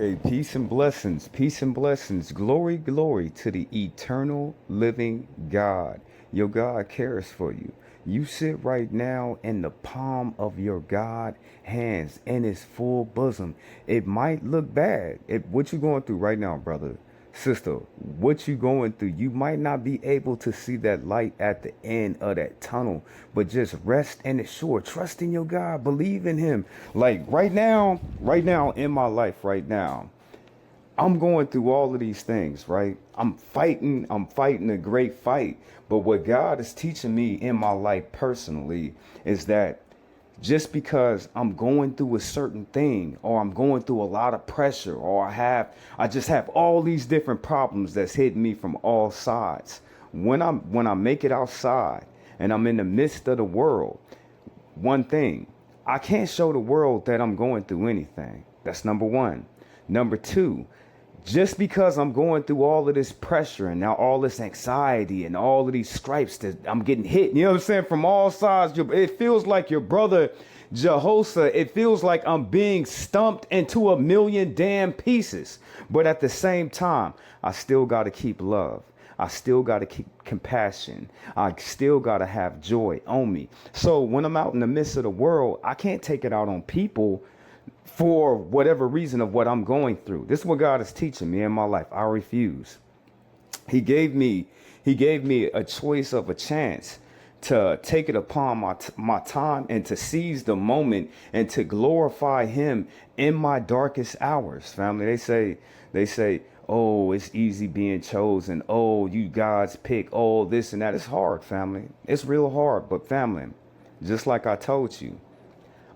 Okay, peace and blessings, glory, glory to the eternal living God. Your God cares for you. You sit right now in the palm of your God hands in his full bosom. It might look bad. What you going through right now, brother, sister, what you going through, you might not be able to see that light at the end of that tunnel, but just rest and assure, trust in your God, believe in him. Like right now in my life right now, I'm going through all of these things, right? I'm fighting a great fight. But what God is teaching me in my life personally is that just because I'm going through a certain thing, or I'm going through a lot of pressure, or I just have all these different problems that's hitting me from all sides. When I make it outside and I'm in the midst of the world, one thing, I can't show the world that I'm going through anything. That's number one. Number two, just because I'm going through all of this pressure and now all this anxiety and all of these stripes that I'm getting hit, you know what I'm saying, from all sides, it feels like your brother Jehoshaphat, it feels like I'm being stumped into a million damn pieces. But at the same time, I still got to keep love. I still got to keep compassion. I still got to have joy on me. So when I'm out in the midst of the world, I can't take it out on people for whatever reason of what I'm going through. This is what God is teaching me in my life. I refuse. He gave me a choice of a chance to take it upon my time and to seize the moment and to glorify him in my darkest hours. Family, they say, oh, it's easy being chosen. Oh, you God's pick. Oh, this and that. It's hard, family. It's real hard. But family, just like I told you,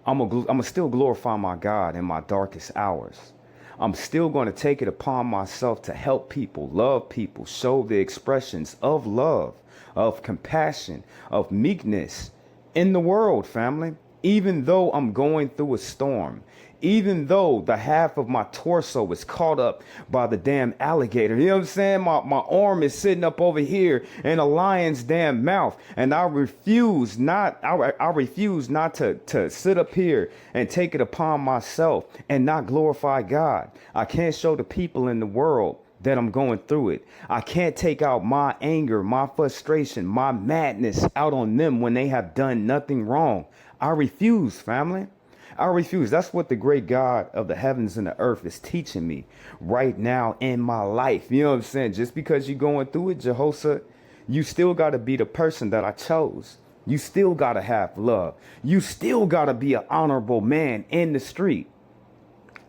I'm still glorify my God in my darkest hours. I'm still going to take it upon myself to help people, love people, show the expressions of love, of compassion, of meekness in the world, family. Even though I'm going through a storm, even though the half of my torso is caught up by the damn alligator, you know what I'm saying? My arm is sitting up over here in a lion's damn mouth. And I refuse not to sit up here and take it upon myself and not glorify God. I can't show the people in the world that I'm going through it. I can't take out my anger, my frustration, my madness out on them when they have done nothing wrong. I refuse, family. I refuse. That's what the great God of the heavens and the earth is teaching me right now in my life. You know what I'm saying? Just because you're going through it, Jehoshaphat, you still got to be the person that I chose. You still got to have love. You still got to be an honorable man in the street.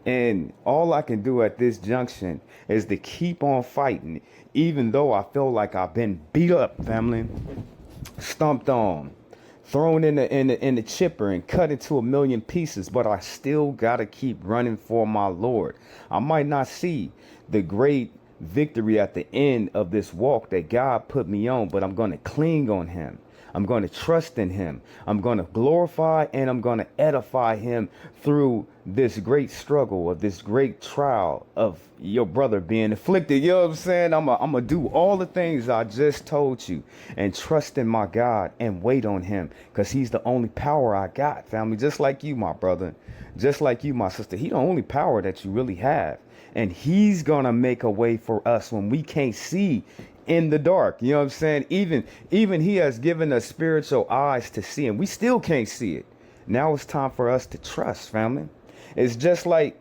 And all I can do at this junction is to keep on fighting, even though I feel like I've been beat up, family, stomped on, thrown in the chipper and cut into a million pieces. But I still gotta keep running for my Lord. I might not see the great victory at the end of this walk that God put me on, but I'm gonna cling on him. I'm going to trust in him. I'm going to glorify and I'm going to edify him through this great struggle of this great trial of your brother being afflicted. You know what I'm saying? I'm going to do all the things I just told you and trust in my God and wait on him because he's the only power I got, family. Just like you, my brother, just like you, my sister. He the only power that you really have. And he's going to make a way for us when we can't see in the dark. You know what I'm saying? Even he has given us spiritual eyes to see, and we still can't see it. Now it's time for us to trust, family. It's just like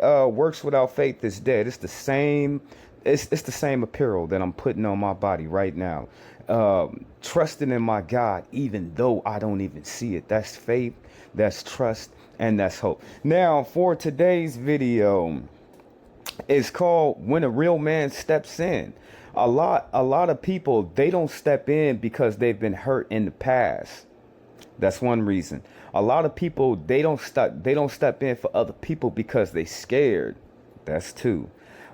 works without faith is dead. It's the same. It's the same apparel that I'm putting on my body right now. Trusting in my God, even though I don't even see it. That's faith, that's trust, and that's hope. Now for today's video, it's called When a Real Man Steps In. A lot of people, they don't step in because they've been hurt in the past. That's one reason. A lot of people, they don't step in for other people because they scared. That's two.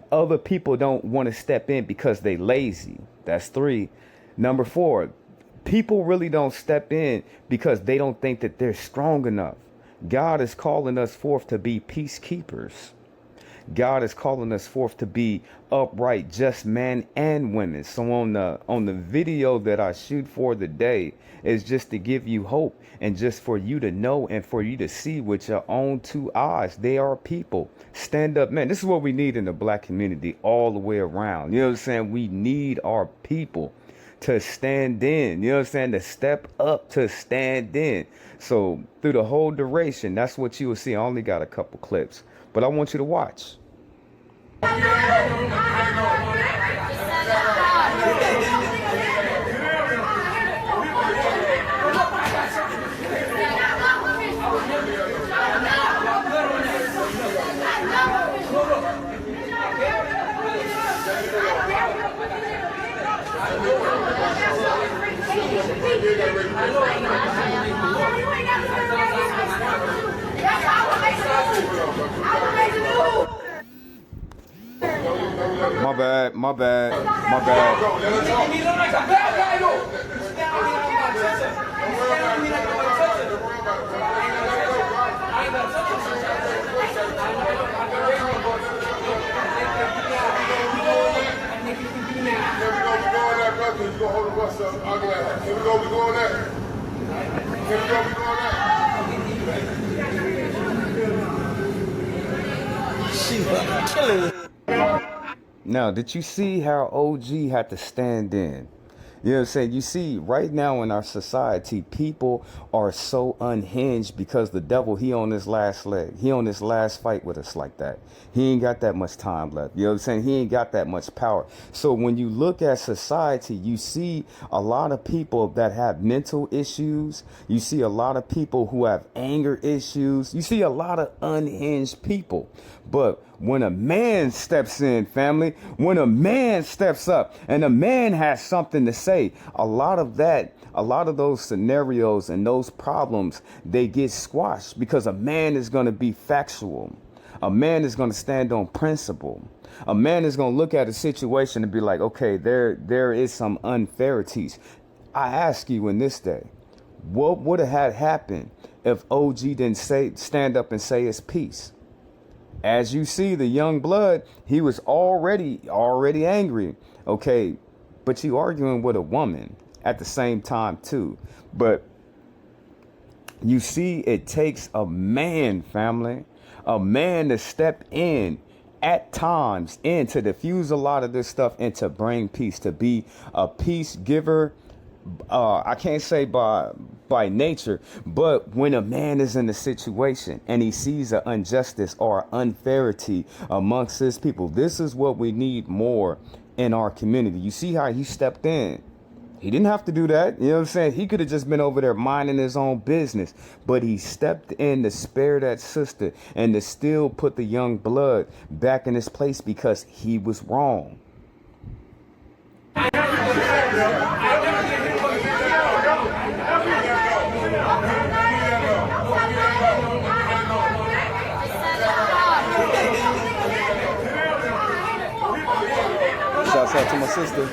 Other people don't want to step in because they lazy. That's three. Number four, people really don't step in because they don't think that they're strong enough. God is calling us forth to be peacekeepers. God is calling us forth to be upright, just men and women. So on the video that I shoot for the day is just to give you hope and just for you to know and for you to see with your own two eyes. They are people. Stand up, man. This is what we need in the black community all the way around. You know what I'm saying? We need our people to stand in, you know what I'm saying? To step up, to stand in. So through the whole duration, that's what you will see. I only got a couple clips, but I want you to watch. My bad, my bad, my bad. Now, did you see how OG had to stand in? You know what I'm saying? You see, right now in our society, people are so unhinged because the devil, he on his last leg. He on his last fight with us like that. He ain't got that much time left. You know what I'm saying? He ain't got that much power. So when you look at society, you see a lot of people that have mental issues. You see a lot of people who have anger issues. You see a lot of unhinged people. But when a man steps in, family, when a man steps up and a man has something to say, a lot of those scenarios and those problems, they get squashed because a man is going to be factual. A man is going to stand on principle. A man is going to look at a situation and be like, okay, there is some unfairities. I ask you in this day, what would have had happened if OG didn't stand up and say his piece? As you see, the young blood, he was already angry. Okay, but you arguing with a woman at the same time too. But you see, it takes a man, family, a man to step in at times and to diffuse a lot of this stuff and to bring peace, to be a peace giver. I can't say by nature, but when a man is in a situation and he sees an injustice or unfairity amongst his people, this is what we need more in our community. You see how he stepped in. He didn't have to do that. You know what I'm saying? He could have just been over there minding his own business, but he stepped in to spare that sister and to still put the young blood back in his place because he was wrong. Shouts out to my sister.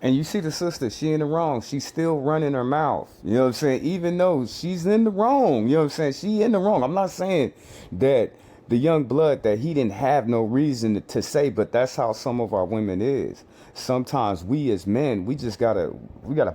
And you see the sister, she in the wrong. She's still running her mouth. You know what I'm saying? Even though she's in the wrong. You know what I'm saying? She in the wrong. I'm not saying that the young blood, that he didn't have no reason to say, but that's how some of our women is. Sometimes we as men, we gotta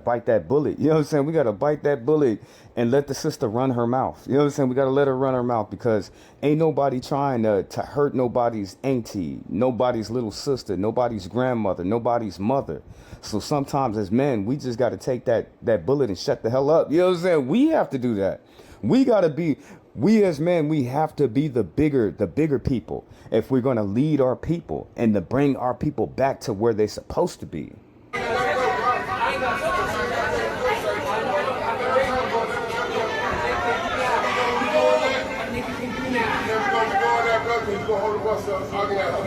bite that bullet. You know what I'm saying? We gotta bite that bullet and let the sister run her mouth. You know what I'm saying? We gotta let her run her mouth because ain't nobody trying to hurt nobody's auntie, nobody's little sister, nobody's grandmother, nobody's mother. So sometimes as men, we just got to take that bullet and shut the hell up. You know what I'm saying? We have to do that. We as men, we have to be the bigger people if we're going to lead our people and to bring our people back to where they're supposed to be.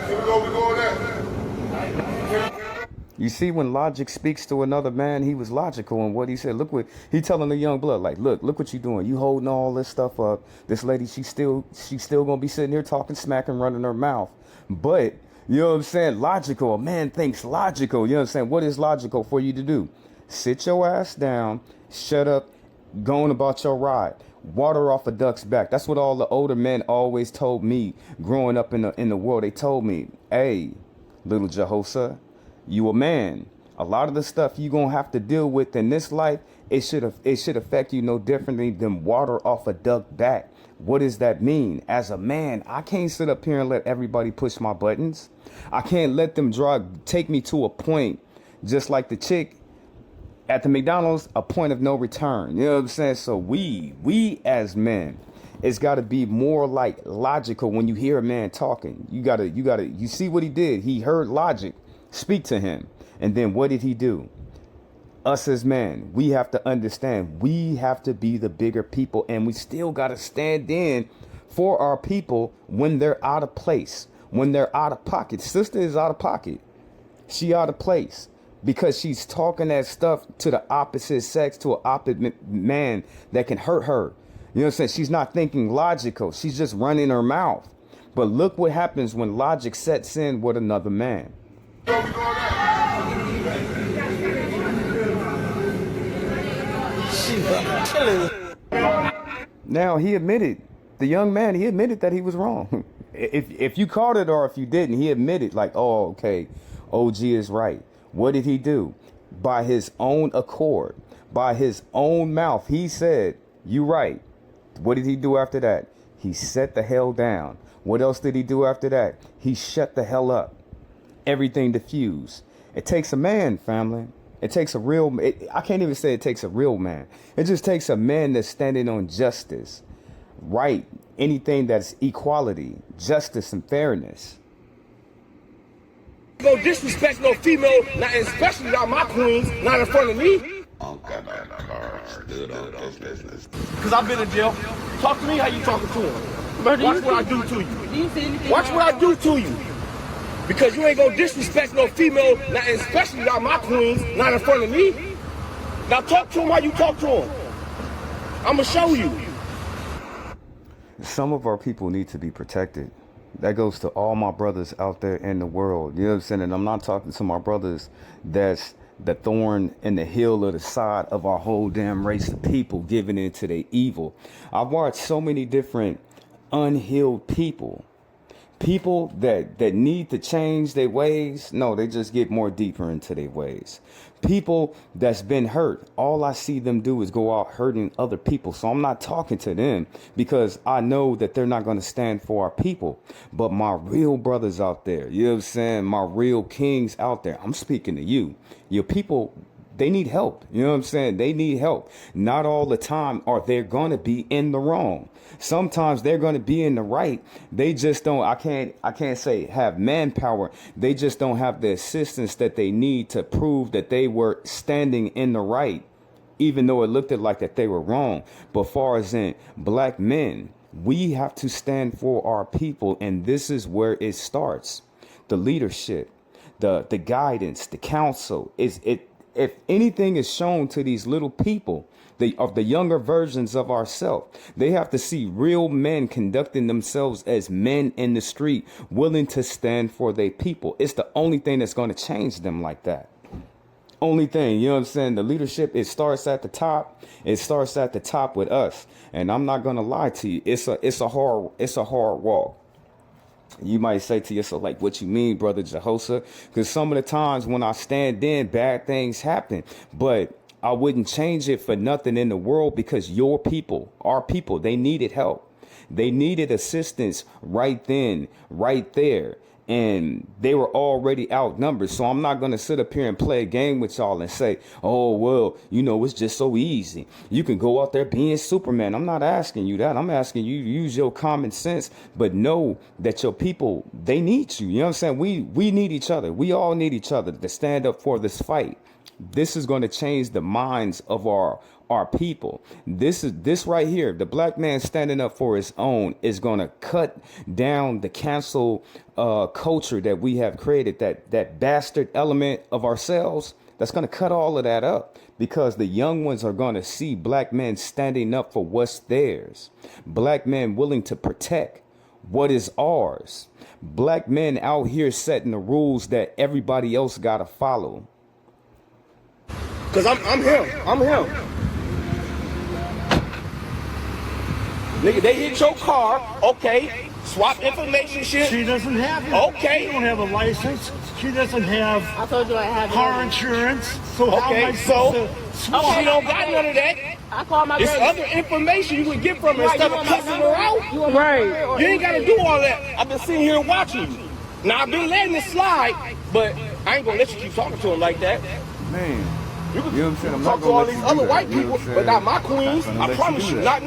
Here we go, You see, when logic speaks to another man, he was logical in what he said. Look what he telling the young blood, like, look what you doing. You holding all this stuff up. This lady, she's still gonna be sitting here talking smack and running her mouth. But you know what I'm saying? Logical. A man thinks logical. You know what I'm saying? What is logical for you to do? Sit your ass down, shut up, going about your ride. Water off a duck's back. That's what all the older men always told me growing up in the world. They told me, hey, little Jehoshaphat, you a man. A lot of the stuff you gonna have to deal with in this life, it should affect you no differently than water off a duck back. What does that mean? As a man, I can't sit up here and let everybody push my buttons. I can't let them take me to a point, just like the chick at the McDonald's, a point of no return. You know what I'm saying? So we as men, it's got to be more like logical. When you hear a man talking, you see what he did. He heard logic speak to him. And then what did he do? Us as men, we have to understand, we have to be the bigger people, and we still got to stand in for our people when they're out of place, when they're out of pocket. Sister is out of pocket. She out of place because she's talking that stuff to the opposite sex, to an opposite man that can hurt her. You know what I'm saying? She's not thinking logical. She's just running her mouth. But look what happens when logic sets in with another man. Now he admitted, the young man, he admitted that he was wrong. If you caught it or if you didn't, he admitted like, oh, okay, OG is right. What did he do? By his own accord, by his own mouth, he said, you right. What did he do after that? He set the hell down. What else did he do after that? He shut the hell up. Everything diffused. It takes a man, family. It takes a real, I can't even say it takes a real man. It just takes a man that's standing on justice, right, anything that's equality, justice, and fairness. No disrespect, no female, not especially not my queens, not in front of me. Uncle car stood on this business. Because I've been in jail. Talk to me how you talking to him. Watch what I do to you. Watch what I do to you. Because you ain't gonna disrespect no female, not especially not my queens, not in front of me. Now talk to him how you talk to him. I'm gonna show you. Some of our people need to be protected. That goes to all my brothers out there in the world. You know what I'm saying? And I'm not talking to my brothers that's the thorn in the heel of the side of our whole damn race of people giving into their evil. I've watched so many different unhealed people that need to change their ways. No, they just get more deeper into their ways. People that's been hurt, all I see them do is go out hurting other people. So I'm not talking to them because I know that they're not going to stand for our people. But my real brothers out there, you know what I'm saying? My real kings out there, I'm speaking to you. Your people, they need help. You know what I'm saying? They need help. Not all the time are they going to be in the wrong. Sometimes they're going to be in the right. They just don't, I can't say have manpower. They just don't have the assistance that they need to prove that they were standing in the right, even though it looked like that they were wrong. But far as in black men, we have to stand for our people. And this is where it starts. The leadership, the guidance, the counsel if anything is shown to these little people, of the younger versions of ourselves, they have to see real men conducting themselves as men in the street, willing to stand for their people. It's the only thing that's going to change them like that. Only thing, you know what I'm saying? The leadership, it starts at the top. It starts at the top with us. And I'm not going to lie to you. It's a hard walk. You might say to yourself, like, what you mean, Brother Jehoshaphat? Because some of the times when I stand in, bad things happen. But I wouldn't change it for nothing in the world, because your people, our people, they needed help. They needed assistance right then, right there. And they were already outnumbered. So I'm not going to sit up here and play a game with y'all and say, oh, well, you know, it's just so easy. You can go out there being Superman. I'm not asking you that. I'm asking you to use your common sense, but know that your people, they need you. You know what I'm saying? We need each other. We all need each other to stand up for this fight. This is going to change the minds of our our people. This right here, the black man standing up for his own is going to cut down the cancel culture that we have created, that bastard element of ourselves. That's going to cut all of that up, because the young ones are going to see black men standing up for what's theirs. Black men willing to protect what is ours. Black men out here setting the rules that everybody else got to follow. Because I'm him. Nigga, they hit your car, okay. Swap information shit. She doesn't have it. Okay. She don't have a license. She doesn't have I told you I had car insurance. So how am I Okay, supposed so to swap? she don't got none of that. I called my It's girl. other information you can get from her instead of cussing her out. You want my number or You ain't gotta do all that. I've been sitting here watching you. Now I've been letting it slide, but I ain't gonna let you keep talking to him like that. Man, You can you know what I'm saying? I'm talk not to all gonna these let you other do white that. You know people, what I'm but not saying? my queens. I'm not gonna I let you promise do you. that. Not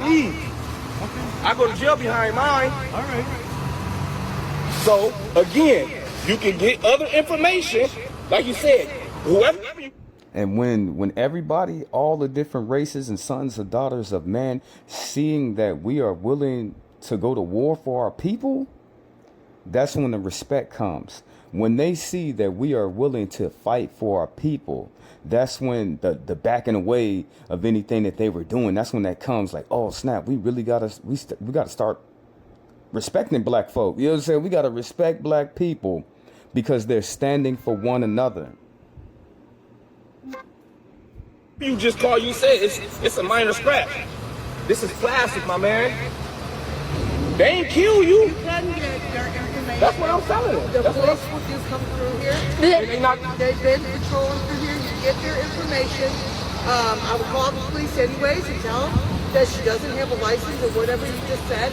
me. I go to jail behind mine. All right. So again, you can get other information, like you said. Whoever you And when everybody, all the different races and sons and daughters of man, seeing that we are willing to go to war for our people, that's when the respect comes. When they see that we are willing to fight for our people, that's when the backing away of anything that they were doing, that's when that comes, like, oh snap, we really gotta start respecting black folk. You know what I'm saying? We gotta respect black people because they're standing for one another. just call, you said it's a minor scratch. This is plastic, my man. They ain't kill you. You can get their information. That's what I'm telling them. The That's what police will just come through here. They not. They've been patrolling through here. You get their information. I would call the police anyways and tell them that she doesn't have a license or whatever you just said.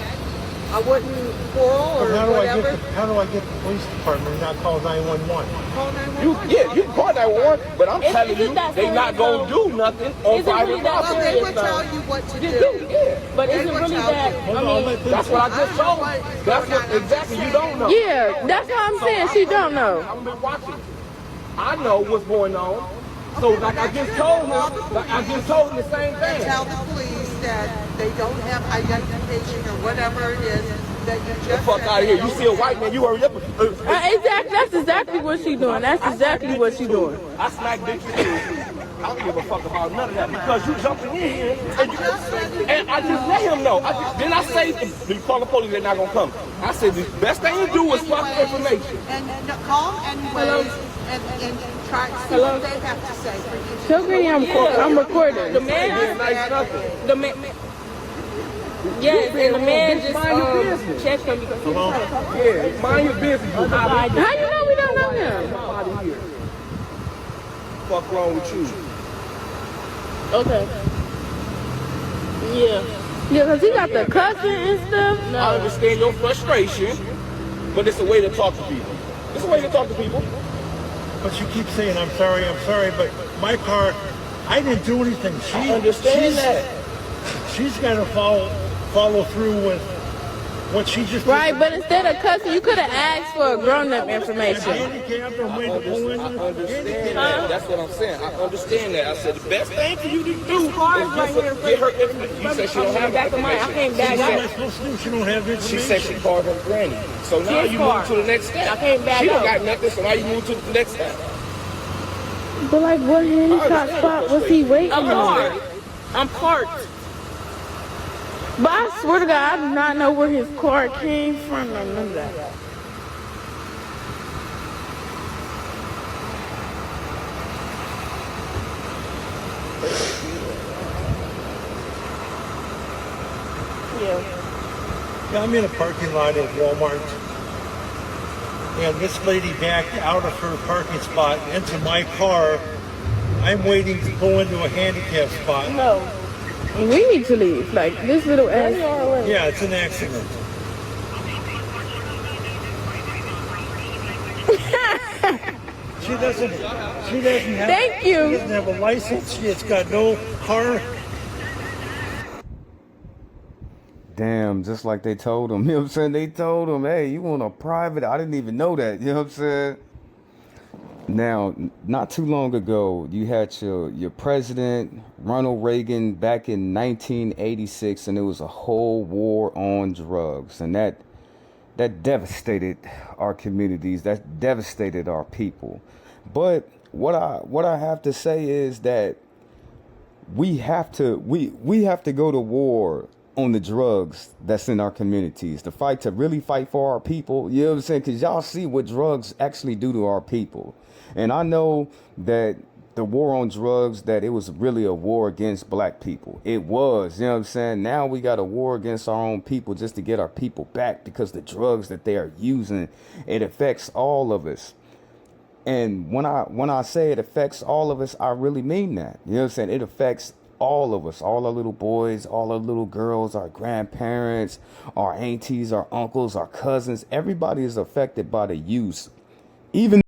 I wouldn't quarrel or whatever. How do I get the police department and not call 911? Call 911. You can call 911, but I'm telling is it you, that they not gonna serious, do nothing on Is it private really that Well, property. they would tell you what to Just do. do, yeah. But They is it would really tell that? you. I mean, That's what I just told you. That's what exactly you don't know. Yeah, that's what I'm saying. She don't know. I've been watching. I know what's going on. So like I just told him, the same And thing. tell the police that they don't have identification or whatever it is that you just Fuck out of here. You see a white man, you hurry up. Exactly. That's exactly what she doing. That's exactly what she doing. I smack bitches too. I don't give a fuck about none of that because you jumping in here and I just let him know. Then I say, you call the police, they're not gonna come. I said the best thing to do is swap the information. And call anyways and try to see what they have to say for you. Tell Granny I'm recording. the man, Nice nothing. the man. Yes, and the man just Mind your business. checked him because he was Yeah, mind your business. You How you know we don't know him? out of here. Fuck wrong with you? okay. Yeah. Yeah, because he got the cussing and stuff. I understand your frustration, but it's a way to talk to people. It's a way to talk to people. But you keep saying, I'm sorry, but my car, I didn't do anything. I understand that. She's got to follow through with what she just Right, but instead of cussing, you could have asked for grown-up information. handicapped or went to pull in. I understand that. That's what I'm saying. I understand that. I said the best thing for you to do is get her information. You said she don't have Back of mine, I information. came What back am I out. supposed to do? She don't have the She said she information. called her granny. So now His you car. move to the next step. I came back She don't out. got nothing, so now you move to the next step. But like, what handicap spot was he waiting I'm on? parked. I'm parked. But I swear to God, I do not know where his car came from or none of that. Yeah, I'm in a parking lot at Walmart. And this lady backed out of her parking spot into my car. I'm waiting to pull into a handicap spot. No. We need to leave. Like, this little ass. Yeah, it's an accident. She doesn't have. Thank you. She doesn't have a license. She's got no car. Damn, just like they told him. You know what I'm saying? They told him, hey, you want a private? I didn't even know that. You know what I'm saying? Now, not too long ago, you had your president, Ronald Reagan, back in 1986, and it was a whole war on drugs. And that devastated our communities, that devastated our people. But what I have to say is that we have to go to war on the drugs that's in our communities, to really fight for our people. You know what I'm saying? Because y'all see what drugs actually do to our people. And I know that the war on drugs, that it was really a war against black people. It was, you know what I'm saying? Now we got a war against our own people just to get our people back, because the drugs that they are using, it affects all of us. And when I say it affects all of us, I really mean that. You know what I'm saying? It affects all of us, all our little boys, all our little girls, our grandparents, our aunties, our uncles, our cousins. Everybody is affected by the use. Even